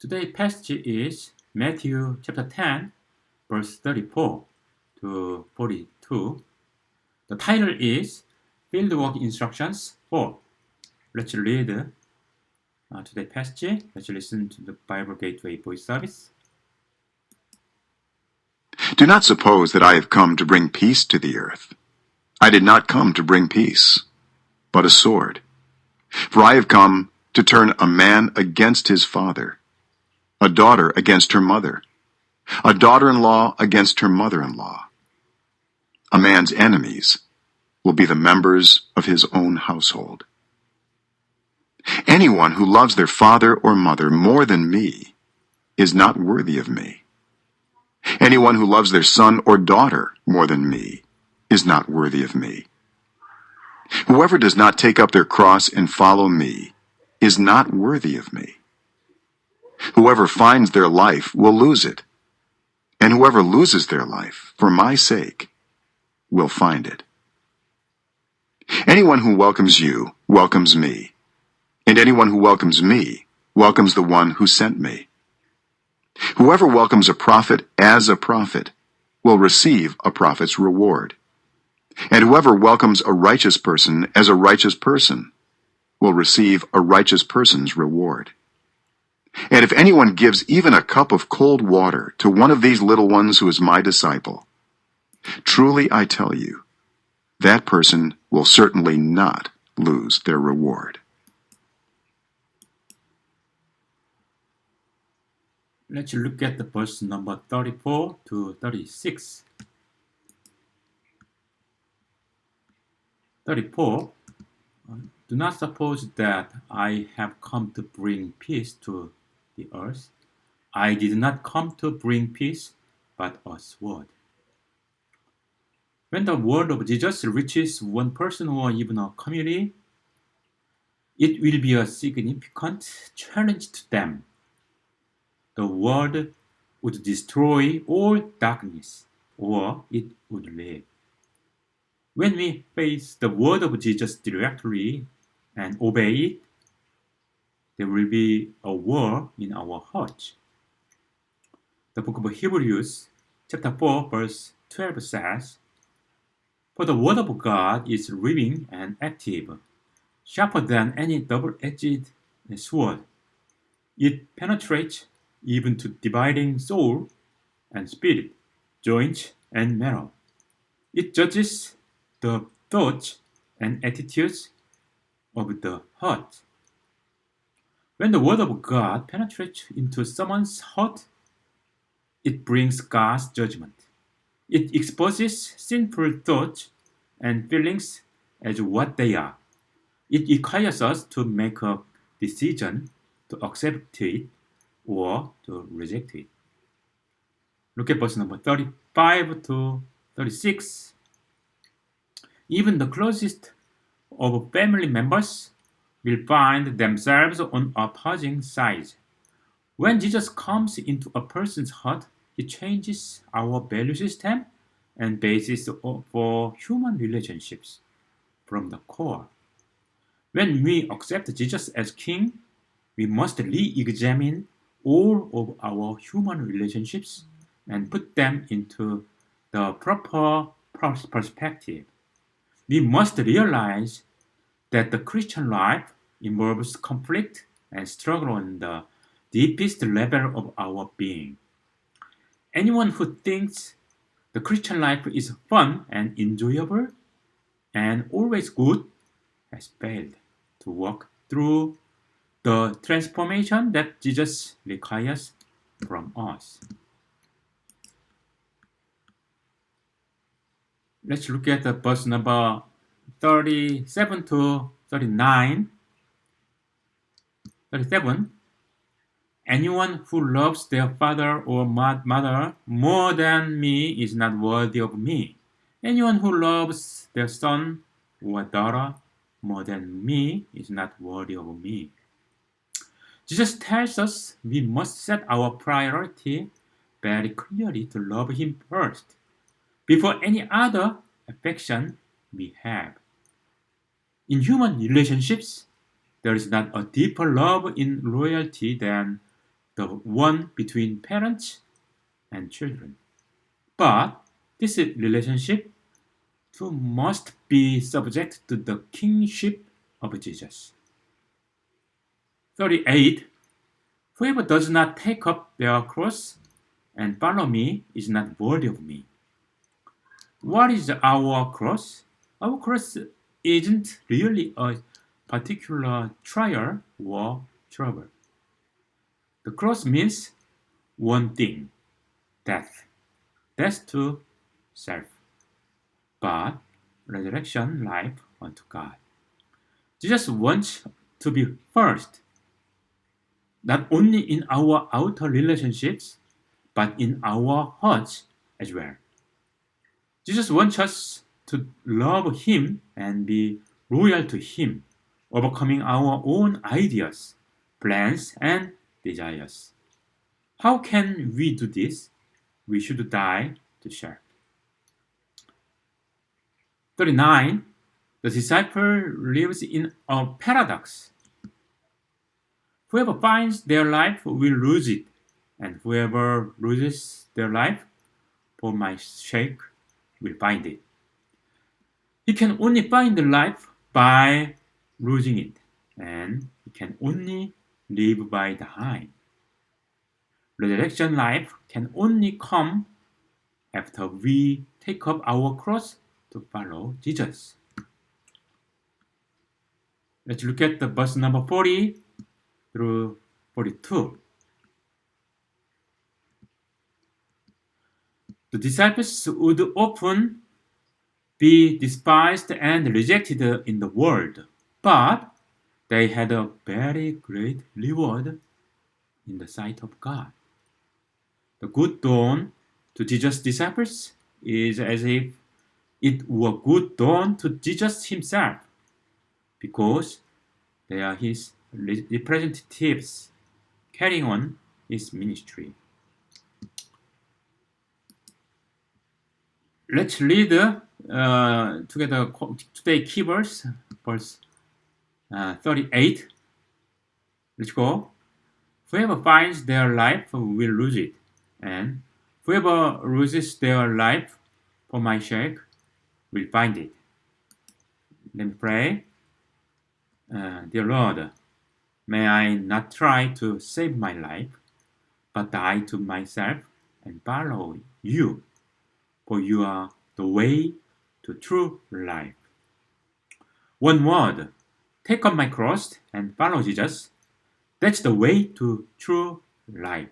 Today's passage is Matthew chapter 10, verse 34 to 42. The title is Fieldwork Instructions 4. Let's read today's passage. Let's listen to the Bible Gateway voice service. Do not suppose that I have come to bring peace to the earth. I did not come to bring peace, but a sword. For I have come to turn a man against his father, a daughter against her mother, a daughter-in-law against her mother-in-law. A man's enemies will be the members of his own household. Anyone who loves their father or mother more than me is not worthy of me. Anyone who loves their son or daughter more than me is not worthy of me. Whoever does not take up their cross and follow me is not worthy of me. Whoever finds their life will lose it, and whoever loses their life for my sake will find it. Anyone who welcomes you welcomes me, and anyone who welcomes me welcomes the one who sent me. Whoever welcomes a prophet as a prophet will receive a prophet's reward, and whoever welcomes a righteous person as a righteous person will receive a righteous person's reward. And if anyone gives even a cup of cold water to one of these little ones who is my disciple, truly I tell you, that person will certainly not lose their reward. Let's look at the verse number 34 to 36. 34. Do not suppose that I have come to bring peace to the earth. I did not come to bring peace, but a sword. When the word of Jesus reaches one person or even a community, it will be a significant challenge to them. The word would destroy all darkness, or it would live. When we face the word of Jesus directly and obey it, there will be a war in our hearts. The book of Hebrews, chapter 4, verse 12 says, For the word of God is living and active, sharper than any double-edged sword. It penetrates even to dividing soul and spirit, joints and marrow. It judges the thoughts and attitudes of the heart. When the word of God penetrates into someone's heart, it brings God's judgment. It exposes sinful thoughts and feelings as what they are. It requires us to make a decision to accept it or to reject it. Look at verse number 35 to 36. Even the closest of family members will find themselves on opposing sides. When Jesus comes into a person's heart, he changes our value system and basis for human relationships from the core. When we accept Jesus as King, we must re-examine all of our human relationships and put them into the proper perspective. We must realize that the Christian life involves conflict and struggle on the deepest level of our being. Anyone who thinks the Christian life is fun and enjoyable and always good has failed to walk through the transformation that Jesus requires from us. Let's look at the verse number 37 to 39. 37. Anyone who loves their father or mother more than me is not worthy of me. Anyone who loves their son or daughter more than me is not worthy of me. Jesus tells us we must set our priority very clearly to love him first, before any other affection we have. In human relationships, there is not a deeper love in loyalty than the one between parents and children. But this relationship too must be subject to the kingship of Jesus. 38. Whoever does not take up their cross and follow me is not worthy of me. What is our cross? Our cross isn't really a particular trial or trouble. The cross means one thing, death. Death to self. But resurrection, life unto God. Jesus wants to be first, not only in our outer relationships, but in our hearts as well. Jesus wants us to love Him and be loyal to Him, overcoming our own ideas, plans, and desires. How can we do this? We should die to self. 39. The disciple lives in a paradox. Whoever finds their life will lose it, and whoever loses their life for my sake will find it. He can only find the life by losing it, and he can only live by dying. Resurrection life can only come after we take up our cross to follow Jesus. Let's look at the verse number 40 through 42. The disciples would often be despised and rejected in the world, but they had a very great reward in the sight of God. The good done to Jesus' disciples is as if it were good done to Jesus himself, because they are his representatives carrying on his ministry. Let's read together today keywords, verse 38. Let's go. Whoever finds their life will lose it, and whoever loses their life for my sake will find it. Let me pray. Dear Lord, may I not try to save my life, but die to myself and follow you, for you are the way to true life. One word, take up my cross and follow Jesus. That's the way to true life.